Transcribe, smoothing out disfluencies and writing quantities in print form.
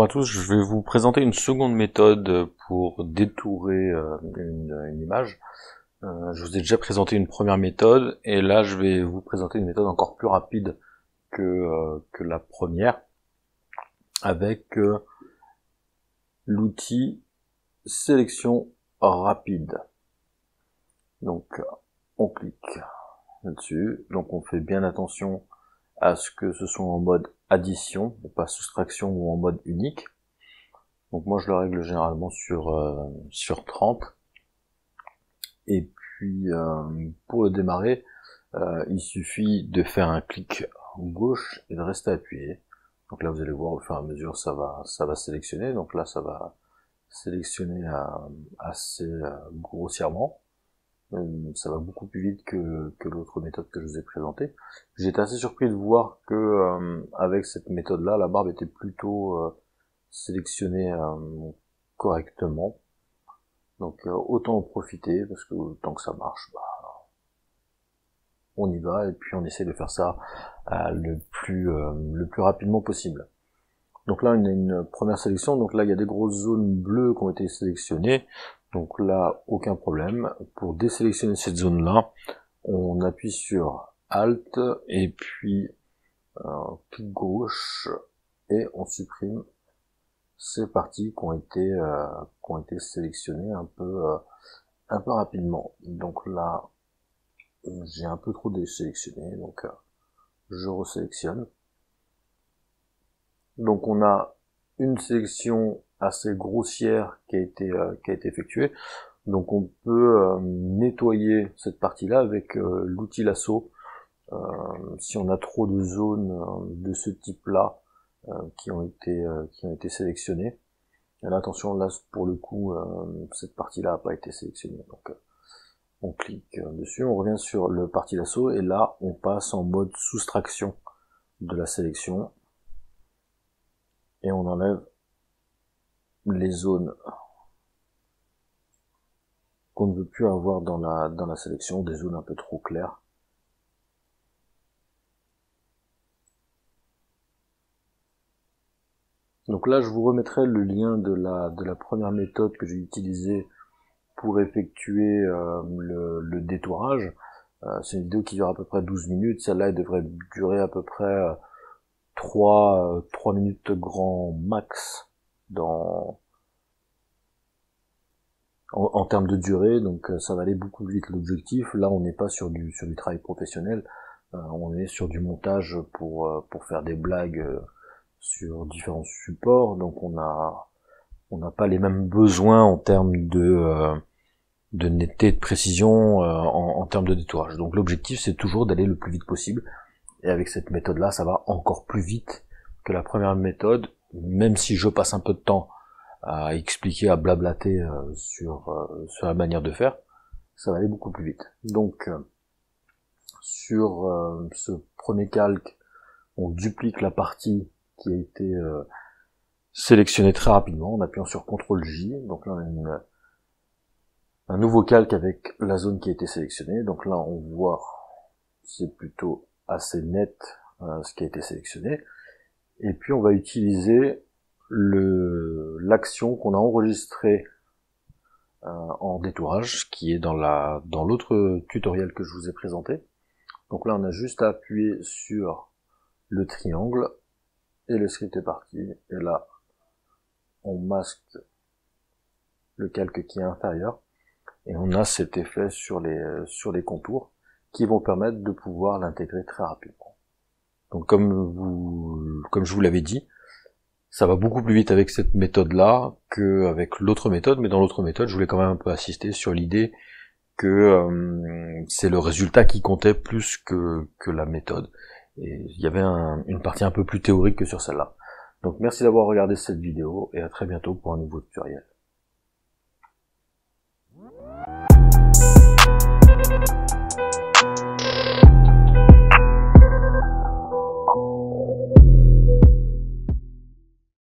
à tous, je vais vous présenter une seconde méthode pour détourer une image. Je vous ai déjà présenté une première méthode et là je vais vous présenter une méthode encore plus rapide que la première avec l'outil sélection rapide. Donc on clique là-dessus, donc on fait bien attention à ce que ce soit en mode addition, et pas soustraction ou en mode unique. Donc moi je le règle généralement sur 30. Et puis pour le démarrer, il suffit de faire un clic gauche et de rester appuyé. Donc là vous allez voir au fur et à mesure ça va sélectionner. Donc là ça va sélectionner assez grossièrement. Ça va beaucoup plus vite que l'autre méthode que je vous ai présentée. J'étais assez surpris de voir que avec cette méthode là, la barbe était plutôt sélectionnée correctement. Donc autant en profiter parce que tant que ça marche, on y va et puis on essaie de faire ça le plus rapidement possible. Donc là on a une première sélection, donc là il y a des grosses zones bleues qui ont été sélectionnées. Donc là, aucun problème. Pour désélectionner cette zone-là, on appuie sur Alt et puis clic gauche et on supprime ces parties qui ont été sélectionnées un peu rapidement. Donc là, j'ai un peu trop désélectionné, donc je resélectionne. Donc on a une sélection assez grossière qui a été effectuée. Donc on peut nettoyer cette partie-là avec l'outil lasso. Si on a trop de zones de ce type-là qui ont été sélectionnées. Et là, attention, là pour le coup, cette partie-là n'a pas été sélectionnée. Donc on clique dessus, on revient sur le parti lasso et là on passe en mode soustraction de la sélection et on enlève les zones qu'on ne veut plus avoir dans la sélection, des zones un peu trop claires. Donc là je vous remettrai le lien de la première méthode que j'ai utilisée pour effectuer le détourage. C'est une vidéo qui dure à peu près 12 minutes, celle-là elle devrait durer à peu près 3 minutes grand max en termes de durée, donc ça va aller beaucoup plus vite. L'objectif, là on n'est pas sur du travail professionnel, on est sur du montage pour faire des blagues sur différents supports, donc on n'a pas les mêmes besoins en termes de netteté, de précision en termes de détourage. Donc l'objectif c'est toujours d'aller le plus vite possible, et avec cette méthode là ça va encore plus vite que la première méthode, même si je passe un peu de temps à expliquer, à blablater sur la manière de faire, ça va aller beaucoup plus vite. Donc sur ce premier calque, on duplique la partie qui a été sélectionnée très rapidement en appuyant sur CTRL-J. Donc là on a un nouveau calque avec la zone qui a été sélectionnée. Donc là on voit, c'est plutôt assez net ce qui a été sélectionné. Et puis on va utiliser l'action qu'on a enregistrée en détourage, qui est dans l'autre tutoriel que je vous ai présenté. Donc là on a juste à appuyer sur le triangle et le script est parti, et là on masque le calque qui est inférieur et on a cet effet sur les contours qui vont permettre de pouvoir l'intégrer très rapidement. Donc comme je vous l'avais dit, ça va beaucoup plus vite avec cette méthode-là qu'avec l'autre méthode, mais dans l'autre méthode, je voulais quand même un peu insister sur l'idée que c'est le résultat qui comptait plus que la méthode. Et il y avait une partie un peu plus théorique que sur celle-là. Donc merci d'avoir regardé cette vidéo et à très bientôt pour un nouveau tutoriel.